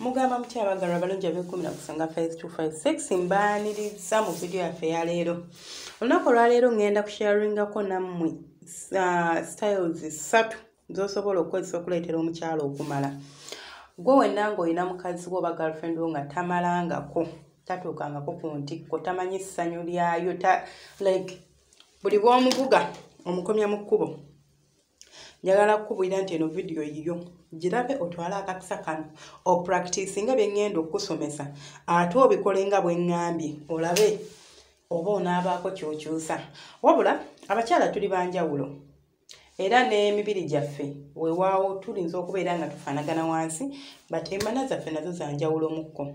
Mugamba mukyala bagalwa balungi ab'ekumi kusanga 5256 mbaaniriza mu video yaffe ya leero. Olunaku olwaleero ngenda kusharingako nammwe styles 3 z'osobola okukozesa okuleetera omukyala okumala. Gwe wenna ng'olina mukazi wo oba girlfriend wo nga tamalangako, tatuukangako ku ntikko, tamanyi ssanyu lyayo, like buli bw'omuvuga omukomya mu kkubo. Njagala kukubulira nti eno video yiyo girabe otwala akakisa kano opracticinga bye ngenda okusomesa ate obikole nga bwe ngambye olabe oba onaabaako ky'okyusa. Wabula abakyala tuli banjawulo era n'emibiri gyaffe weewaawo tulinza okubeera nga tufaanagana wansi but emmana zaffe nazo za njawulo mukko.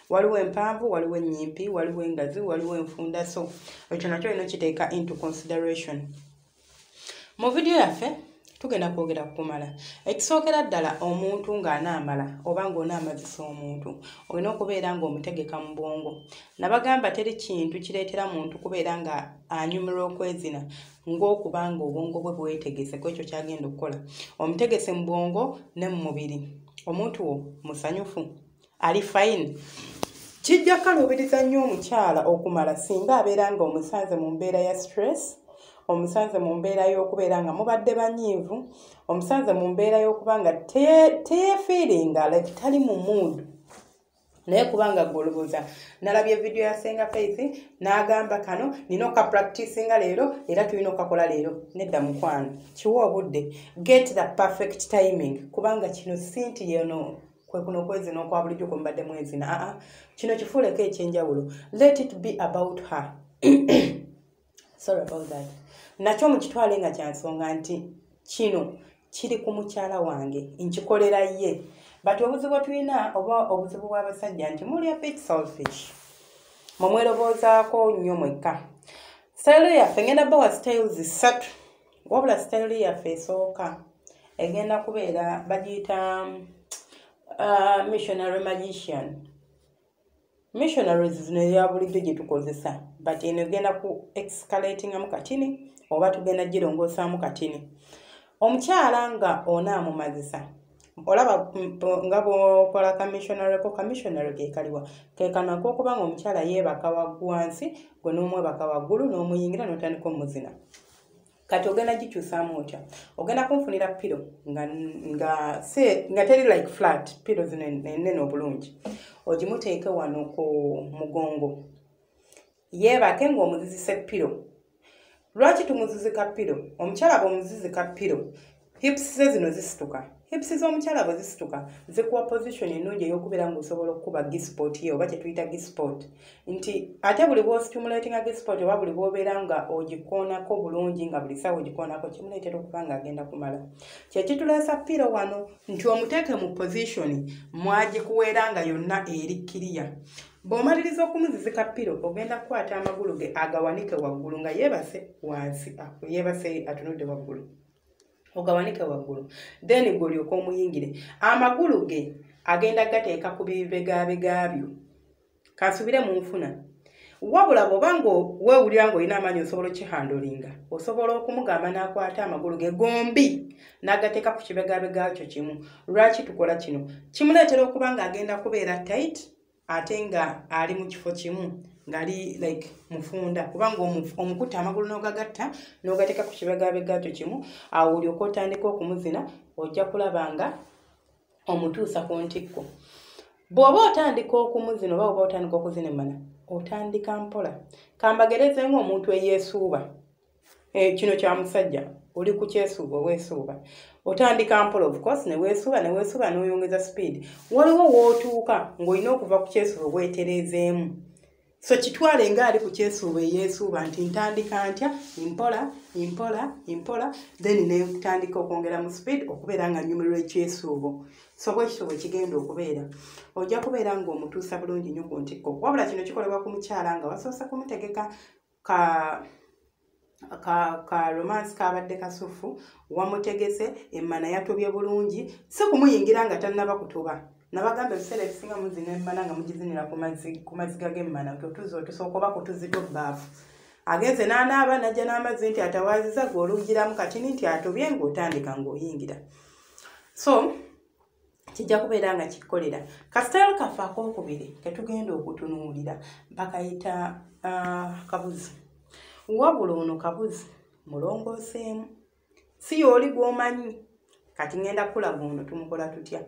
Waliwo empanvu, waliwo ennyimpi, waliwo engazi, waliwo enfunda, so ekyo nakyo olina kiteeka into consideration. Mu video yaffe tugenda kwogera ku kumala. Ekisookera ddala omuntu ng'anaamala oba ng'onaamazisa omuntu olina okubeera ng'omutegeka mu bwongo. Nabagamba teri kintu kireetera muntu kubeera nga anyumirwa okwezina ng'okuba nga obwongo bwe bwetegese ku ekyo ky'agenda okukola. Omutegese mu bwongo ne mu mubiri. Omuntu wo musanyufu, ali fine. Kijja kaluubiriza nnyo omukyala okumala singa abeera nga omusanze mu mbeera ya stress, omusanze mu mbeera y'okubeera nga mubadde banyiivu, omusanze mu mbeera y'okuba nga teyefiiringa like tali mu mood. Naye kubanga gwolowooza nalabye video ya Senga Faith n'agamba kano nina okapracticinga leero era tulina okakola leero. Nedda mukwano, kiwa obudde, get the perfect timing kubanga kino si nti yono kwe kuno kwezina okwa bulijjo kwe mubadde mwezina. Kino kifuuleko ekyenjawulo. Let it be about her. Sorry about that. Nakyo mukitwale nga kyansonga nti kino kiri ku mukyala wange nkikolera ye. But obuzibu tulina oba obuzibu bw'abasajja nti muli a bit selfish. Mumweroboozaako nnyo mwekka. Style yaffe ngenda bawa styles 3. Wabula style yaffe esooka egenda kubeera bagiyita missionary magician. Missionaries zino ya bulijjo gye tukozesa but eno egenda ku escalatingamu katini oba tugenda girongosaamu katini. Omukyala nga onaamumazisa olaba nga bw'okola kamissionary ke kaliwa ke kanako okuba nga omukyala yeebaka wansi gwe n'omwebaka waggulu n'omuyingira n'otandika omuzina. Kati ogenda gikyusaamu otya? Ogenda kunfunira pilo nga teri like flat, pilo zino ennene obulungi. Ogimuteeke wano ku mugongo. Yeebake ng'omuzizisa pilo. Lwaki tumuzizika pilo? Omukyala bw'omuzizika pilo, hips ze zino zisituka. Hips z'omukyala bwe zisituka zikuwa position ennungi ey'okubeera ng'osobola okukuba gisport ye oba kye tuyita gisport. Nti ate buli bw'ostimulatinga gisport oba buli bw'obeera nga ogikoonako bulungi nga buli ssaawa ogikoonako kimuleetera okuba ng'agenda kumala. Kye kituleesa pilo wano nti omuteeke mu position mwagikuweera nga yonna eri kiriya. Bw'omaliriza okumuzizika pilo ogenda kukwata amagulu ge agawanike waggulu nga yeebase wansi, yeebase atunudde waggulu. Ogawanike waggulu. Then gw'olyoka omuyingire. Amagulu ge agenda gateeka ku bibegabega byo. Kansubire mu nfuna. Wabula bw'oba weewulira ng'olina amaanyi osobola okihandolinga. Osobola okumugamba n'akwata amagulu ge gombi n'agateeka ku kibegabega kyo kimu. Lwaki tukola kino? Kimuleetera okuba ng'agenda kubeera tight ate nga ali mu kifo kimu ngali like mufunda kubanga omukuta amagulu n'ogagatta n'ogateeka ku kibegabega kyo kimu awo olyoka otandika okumuzina ojja kulaba nga omutuusa ku ntikko. Bw'oba otandika okumuzina oba oba otandika okuzina emmana otandika mpola. Kambagereze ng'omuntu eyeesuuba. Kino kya musajja oli ku kyesuuba weesuuba. Otandika mpola of course ne weesuuba n'oyongeza speed. Waliwo w'otuuka ng'olina okuva ku kyesuuba weetereezeemu. So kitwale ng'ali ku kyesuuba eyeesuuba nti ntandika ntya impola then ne ntandika okwongera mu speed okubeera nga nnyumirwa ekyesuubo. So bwekityo bwe kigenda okubeera. Ojja kubeera ng'omutuusa bulungi nnyo ku ntikko. Wabula kino kikolebwa ku mukyala nga wasoose kumutegeka ka romance kabadde kasufu, wamutegese emmana yatobye bulungi, si kumuyingira nga tannaba kutuba. Nabagamba ebiseera ebisinga muzina emmana nga mugizinira ku maziga g'emmana otusooka oba kutuzito bbaafu. Agenze n'anaaba n'ajja n'amazzi nti atawaaziza gw'olugiramu katini nti atobye ng'otandika ng'oyingira. So kijja kubeera nga kikolera kasitayiro kaffe akokubiri ketugenda okutunuulira bakayita kabuzi wabula ono kabuzi mulongooseemu si y'oli gw'omanyi kati ngenda kulaga ono tumukola tutya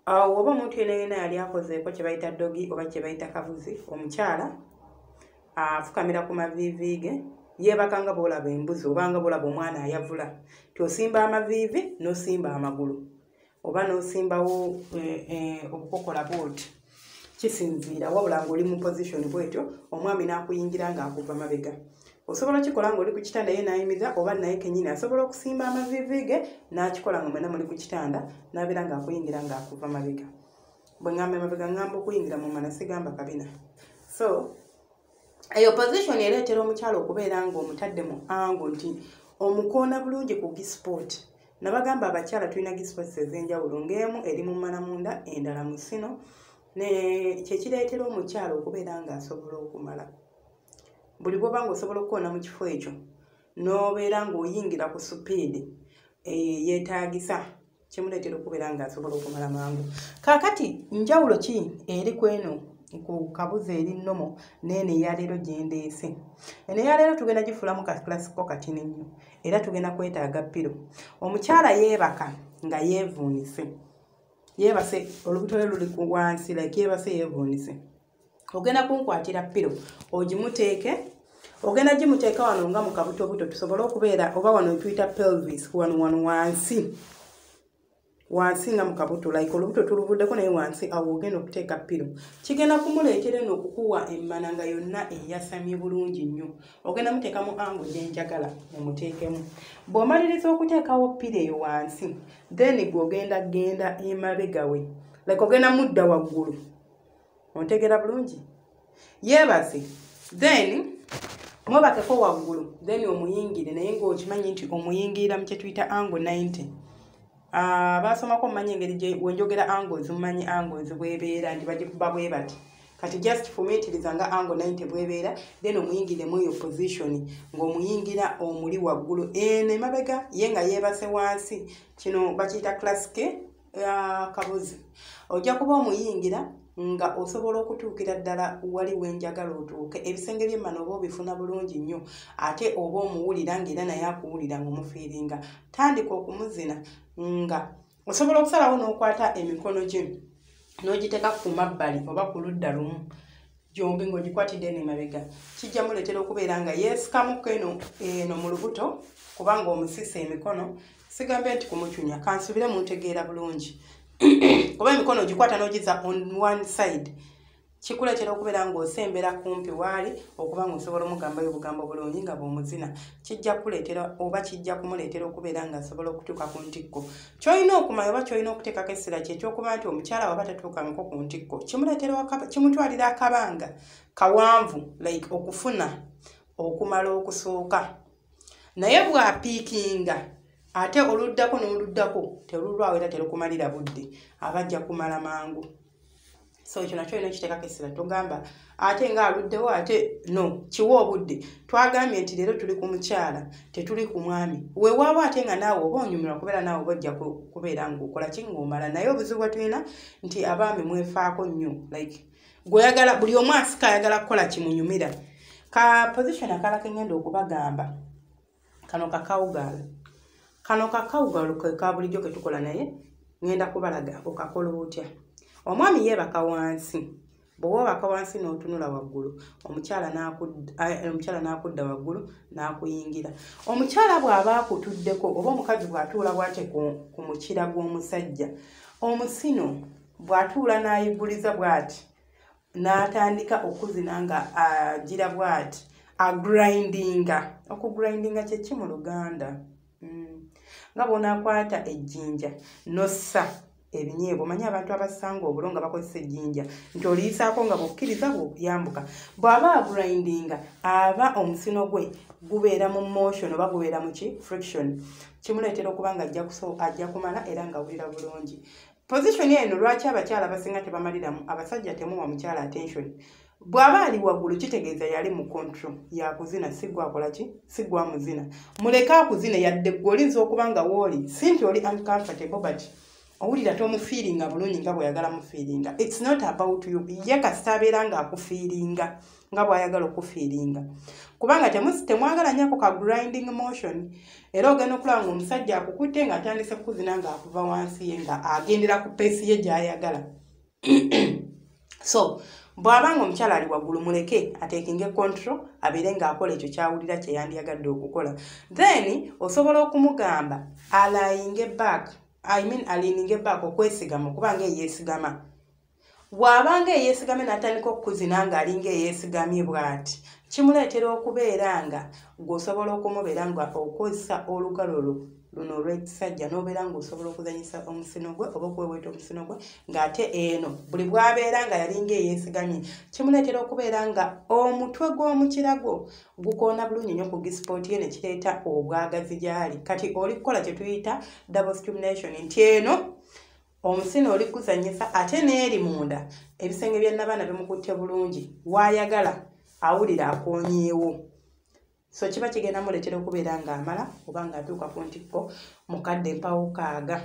oba omuntu yenna yali akozeeko kye bayita dogi oba kye bayita kabuzi omukyala afukamira ku maviivi ge yeebaka nga bw'olaba embuzi oba nga bw'olaba omwana ayavula tyosimba amaviivi n'osimba amagulu oba n'osimbawo obukokola bwoti kisinziira wabula ng'oli mu position bwetyo omwami n'akuyingira ng'akuva mabega osobola kikola ng'oli ku kitanda ye n'ayimiza oba naye kennyini asobola okusimba amaviivi ge n'akikola nga mwena muli ku kitanda n'abeera ng'akuyingira ng'akuva mabega bwe ngamba mabega ngamba okuyingira mu mana sigamba kabina so eyo position ereetera omukyala okubeera ng'omutadde mu ango nti omukoona bulungi ku gisport nabagamba abakyala tulina gisports ez'enjawulo ng'emu eri mu mmanamunda endala mu sino kyekireetera omukyala okubeera ng'asobola okumala buli bwoba ng'osobola okukoona mu kifo ekyo n'obeera ng'oyingira ku supiidi yeetaagisa kimuleetera okubeera ng'asobola okumala mangu kaakati njawulo ki eri kweno ku kabuzi eri nnomo n'eno eyaleero gye ndeese eno eyaleero tugenda gifuulamu kakilasiko katini nnyo era tugenda kwetaaga piro omukyala yeebaka nga yeevuunise yeebase olubuto lwe luli wansi like yeebase yeevuunise ogenda kunkwatira piro ogimuteeke ogenda gimuteeka wano nga mu kabutobuto tusobole okubeera oba wano tuyita pelvis wano wansi nga mu kabuto like olubuto tuluvuddeko naye wansi awo ogenda okuteeka piro kigenda kumuleetera eno okukuwa emmana nga yonna eyasamye bulungi nnyo ogenda muteeka mu ango gyenjagala omuteekemu bw'omaliriza okuteekawo piro eyo wansi then gw'ogenda genda emabega we like ogenda mudda waggulu ontegera bulungi yeebase then mwebakeko waggulu then omuyingire naye ng'okimanyi nti omuyingirira mu kye tuyita ango 90 baasomako mmanyi engeri wenjogera angles mumanyi angles bwebeera nti bagikuba bwe bati kati just fumiitiriza nga angle 90 bwebeera then omuyingiremu eyo position ng'omuyingira omuli waggulu eno emabega ye nga yeebase wansi kino bakiyita classic kabuzi ojja kuba omuyingira nga osobola okutuukira ddala wali wenjagala otuuke ebisenge by'emmano oba obifuna bulungi nnyo ate oba omuwulira ng'era naye akuwulira ng'omufiiringa tandika okumuzina nga osobola okusalawo n'okwata emikono gye n'ogiteeka ku mabbali oba ku ludda lumu gyombi ng'ogikwatidde n'emabega kijja muleetera okubeera nga yeesikamukko eno mu lubuto kubanga omusisa emikono sigambe nti kumucunya kansubire muntegeera bulungi kuba emikono ogikwata n'ogiza on one side kikuleetera okubeera ng'osembera kumpi waali okuba ng'osobola omugambayo obugambo bulungi nga bw'omuzina kijja kuleetera oba kijja kumuleetera okubeera ng'asobola okutuuka ku ntikko ky'olina okumanya oba ky'olina okuteekako essira kye ekyokuba nti omukyala waba tatuukangako ku ntikko kimutwalira akabanga kawanvu like okufuna okumala okusooka naye bw'apiikinga ate oluddako n'oluddako terulwawo era terukumalira budde abajja kumala mangu so ekyo nakyo olina okiteekako essira togamba ate nga aluddewo ate no kiwa obudde twagambye nti leero tuli ku mukyala tetuli ku mwami weewaawo ate nga naawe oba onyumirwa kubeera naawe oba ojja kubeera ng'okola ki ng'omala naye obuzibu bwe tulina nti abaami mwefaako nnyo like gw'oyagala buli omu asika ayagala kukola kimunyumira ka position akala kengenda okubagamba kano kakawugalo ka bulijjo ke tukola naye ngenda kubalaga okakola otya omwami yeebaka wansi bw'oba obaka wansi n'otunula waggulu omukyala n'akudda waggulu n'akuyingira omukyala bw'aba akutuddeko oba omukazi bw'atuula bw'ate ku mukira gw'omusajja omusino bw'atuula n'ayigguliza bw'ati n'atandika okuzina nga agira bw'ati okugirindinga kye ki mu Luganda nga bw'onaakwata ejjinja n'ossa ebinyeebwa omanyi abantu abasanga obulo nga bakozesa ejjinja nti oliyisaako nga bw'okkiriza bw'yambuka bw'aba agirindinga aba omusino gwe gubeera mu motion oba gubeera mu friction kimuleetera okuba nga ajja kumala era ng'awulira bulungi position eno lwaki abakyala abasinga tebamaliramu abasajja temuwa mukyala attention bw'aba ali waggulu kitegeeza yali mu control yakuzina sigwakola ki sigwamuzina muleke akuzine yadde ggwe olinza okuba nga wooli si nti oli uncomfortable but owulira tomufiiringa bulungi nga bw'ayagala mufiiringa. It's not about you. Ye kasita abeera ng'akufiiringa nga bw'ayagala okufiiringa. Kubanga temwagala nnyo ako ka grinding motion, era ogenda okulaba ng'omusajja akukutte ng'atandise kukuzina ng'akuva wansi ye nga agendera ku peesi ye gy'ayagala. So bw'abanga omukyala ali waggulu muleke ateekinge control abeere ng'akola ekyo kyawulira kye yandiyagadde okukola. Then osobola okumugamba alayinge back, alininge back okwesigama okubanga eyeesigama. Bw'abanga eyeesigamye n'atandika okukuzina ng'alinga eyeesigamye bw'ati, kimuleetera okubeera nga gw'osobola okumubeera nga okozesa olugalo luno olw'ekisajja n'obeera ng'osobola okuzanyisa omusino gwe oba okweweeta omusino gwe ng'ate eno buli bw'abeera nga yalinga eyeesigamye kimuleetera okubeera nga omutwe gw'omukira gwo gukoona bulungi nnyo ku gispooti ye ne kireeta obwagazi gy'ali. Kati oli kukola kye tuyita double stimulation, nti eno omusino oli kuzanyisa ate n'eri munda ebisenge bya nnabaana bimukutte bulungi w'ayagala awulira akoonyeewo. So kiba kigenda muleetera okubeera ng'amala oba ng'atuuka ku ntikko mukadde mpawukaaga.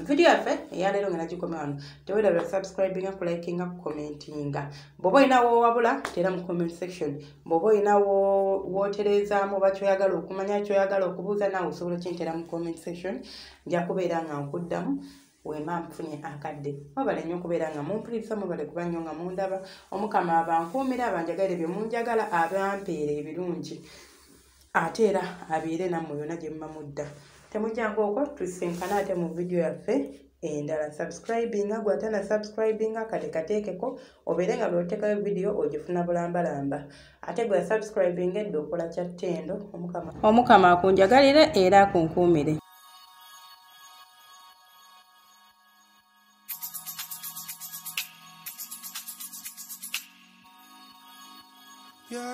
Video yaffe eyaleero nga nagikomye wano. Teweerabira subscribinga, kulikinga, kukomentinga. Bw'oba olina w'owabula teera mu comment section. Bw'oba olina w'otereezaamu oba kyoyagala okumanya, kyoyagala okubuuza, naawe osobola okinteera mu comment section. Nja kubeera nga nkuddamu wema mfunye akadde. Mwebale nnyo okubeera nga mumpuliriza, mwebale kuba nnyo nga mundaba. Omukama abankuumira, abanjagala bye munjagala, abampeera ebirungi. Ate era abeere nammwe yonna gye muba mudda. Temujjanga okwo tusinkana ate mu video yaffe endala. Subscribinga, gw'atana subscribinga kateekateekeko obeere nga bw'oteekayo video ogifuna bulambalamba. Ate gwe subscribinga edda okola kya ttendo. Omukama akunjagalire era akunkuumire. Yeah.